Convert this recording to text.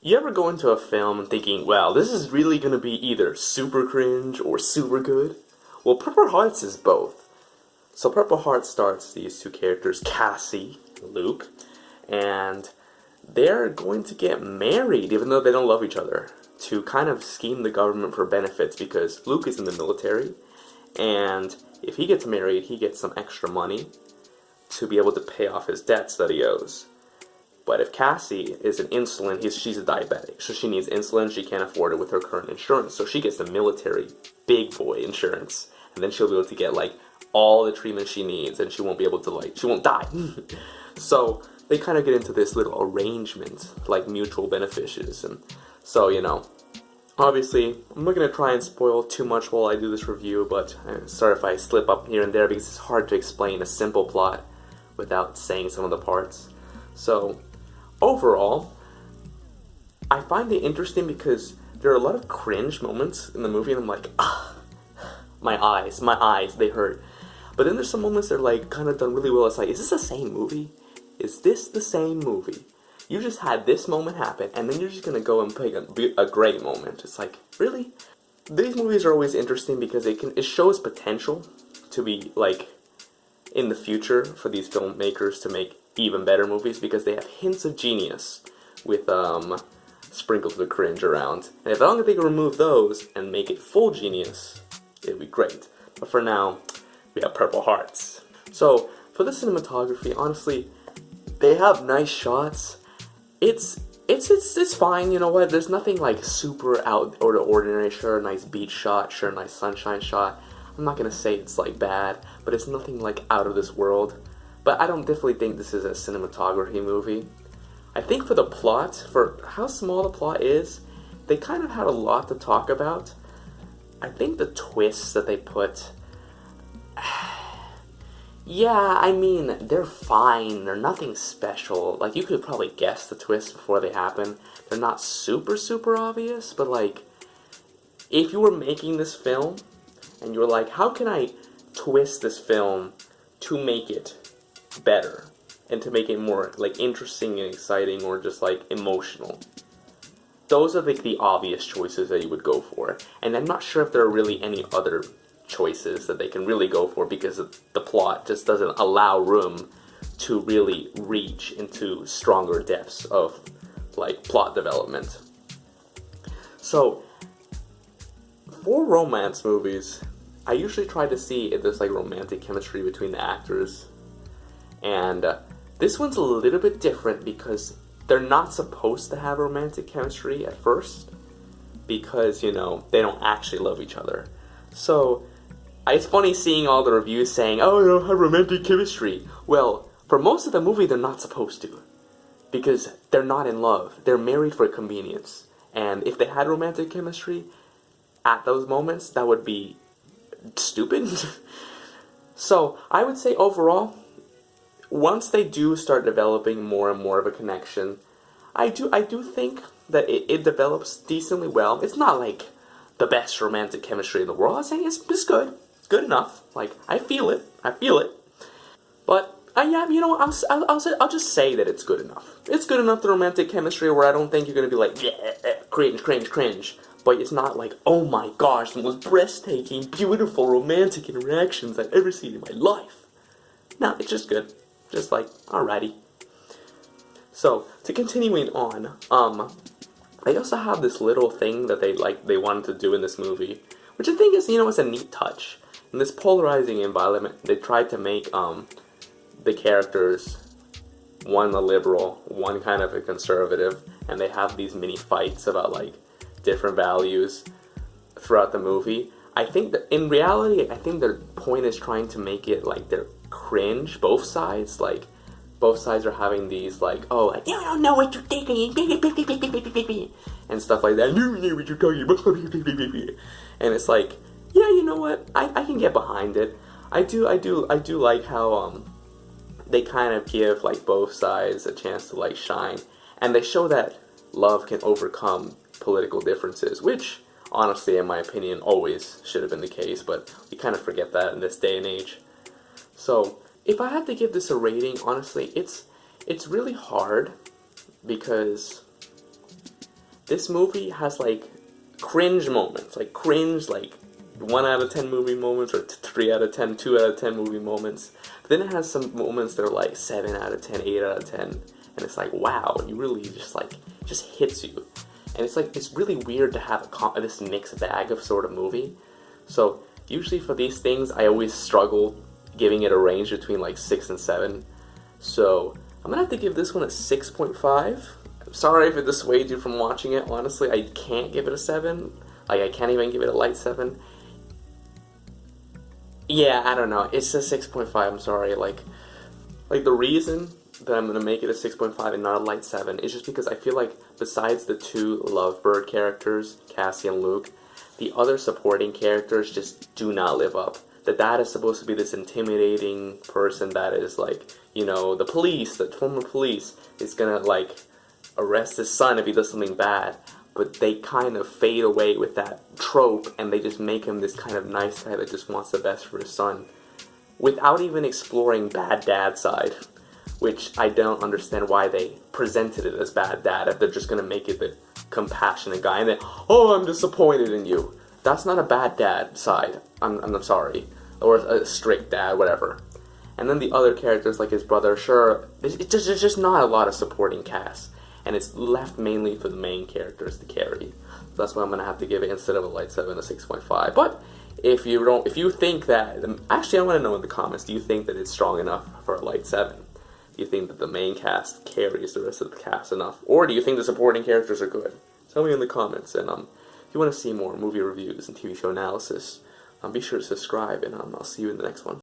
You ever go into a film thinking, well, this is really gonna be either super cringe or super good? Well, Purple Hearts is both. So Purple Hearts starts these two characters, Cassie, Luke, and they're going to get married even though they don't love each other to kind of scheme the government for benefits because Luke is in the military, and if he gets married, he gets some extra money to be able to pay off his debts that he owes. But if Cassie is an insulin, she's a diabetic, so she needs insulin. She can't afford it with her current insurance, so she gets the military big boy insurance, and then she'll be able to get like all the treatment she needs, and she won't be able to she won't die. So they kind of get into this little arrangement, like mutual beneficiaries, and so obviously, I'm not going to try and spoil too much while I do this review, but sorry if I slip up here and there because it's hard to explain a simple plot without saying some of the parts. So, overall, I find it interesting because there are a lot of cringe moments in the movie, and I'm like, ah, my eyes, they hurt. But then there's some moments that are like kind of done really well. It's like, is this the same movie? Is this the same movie? You just had this moment happen, and then you're just gonna go and pick a great moment. It's like, really? These movies are always interesting because it shows potential to be like in the future for these filmmakers to make even better movies because they have hints of genius with sprinkles of cringe around. And if long as they can remove those and make it full genius, it'd be great. But for now, we have Purple Hearts. So for the cinematography, honestly, they have nice shots. It's fine, you know what? There's nothing like super out of the ordinary. Sure, a nice beach shot, sure, a nice sunshine shot. I'm not gonna say it's like bad, but it's nothing like out of this world. But I don't definitely think this is a cinematography movie. I think for the plot, for how small the plot is, they kind of had a lot to talk about. I think the twists that they put, yeah, I mean, they're fine. They're nothing special. Like, you could probably guess the twists before they happen. They're not super, super obvious, but like, if you were making this film, and you were like, how can I twist this film to make it better? And to make it more, like, interesting and exciting, or just, like, emotional. Those are, like, the obvious choices that you would go for. And I'm not sure if there are really any other choices that they can really go for because the plot just doesn't allow room to really reach into stronger depths of like plot development. So for romance movies, I usually try to see if there's like romantic chemistry between the actors, and this one's a little bit different because they're not supposed to have romantic chemistry at first because they don't actually love each other. So it's funny seeing all the reviews saying, oh, they don't have romantic chemistry. Well, for most of the movie, they're not supposed to. Because they're not in love. They're married for convenience. And if they had romantic chemistry at those moments, that would be stupid. So, I would say overall, once they do start developing more and more of a connection, I do think that it develops decently well. It's not like the best romantic chemistry in the world. I'm saying it's good. Good enough. Like, I feel it. But yeah, I'll just say that it's good enough. It's good enough, the romantic chemistry, where I don't think you're gonna be like, yeah, cringe, cringe, cringe. But it's not like, oh my gosh, the most breathtaking, beautiful romantic interactions I've ever seen in my life. No, it's just good. Just like, alrighty. So, to continuing on, they also have this little thing that they wanted to do in this movie, which I think is, is a neat touch. In this polarizing environment, they tried to make the characters, one a liberal, one kind of a conservative, and they have these mini fights about like different values throughout the movie. I think that in reality, I think their point is trying to make it like they're cringe, both sides. Like, both sides are having these like, oh, like, you don't know what you're thinking, and stuff like that. You don't know what you're talking about, and it's like, yeah, you know what? I can get behind it. I do like how they kind of give like both sides a chance to like shine, and they show that love can overcome political differences, which honestly, in my opinion, always should have been the case, but we kind of forget that in this day and age. So, if I had to give this a rating, honestly, it's really hard because this movie has like cringe moments, like cringe, like 1 out of 10 movie moments, or 3 out of 10, 2 out of 10 movie moments. But then it has some moments that are like 7 out of 10, 8 out of 10, and it's like, wow, you really just hits you. And it's like, it's really weird to have this mixed bag of sort of movie. So usually for these things, I always struggle giving it a range between like 6 and 7. So I'm gonna have to give this one a 6.5. I'm sorry if it dissuades you from watching it. Honestly, I can't give it a 7. Like, I can't even give it a light 7. Yeah, I don't know. It's a 6.5. I'm sorry. Like the reason that I'm gonna make it a 6.5 and not a light 7 is just because I feel like besides the 2 Lovebird characters, Cassie and Luke, the other supporting characters just do not live up. The dad is supposed to be this intimidating person that is like, you know, the police, the former police, is gonna like arrest his son if he does something bad. But they kind of fade away with that trope, and they just make him this kind of nice guy that just wants the best for his son, without even exploring bad dad side, which I don't understand why they presented it as bad dad if they're just gonna make it the compassionate guy, and then, oh, I'm disappointed in you. That's not a bad dad side. I'm sorry, or a strict dad, whatever. And then the other characters, like his brother, sure, there's just not a lot of supporting cast, and it's left mainly for the main characters to carry. So that's why I'm gonna have to give it, instead of a light 7, a 6.5. But if you think that, actually, I want to know in the comments, do you think that it's strong enough for a light 7? Do you think that the main cast carries the rest of the cast enough, or do you think the supporting characters are good? Tell me in the comments. And if you want to see more movie reviews and TV show analysis, be sure to subscribe, and I'll see you in the next one.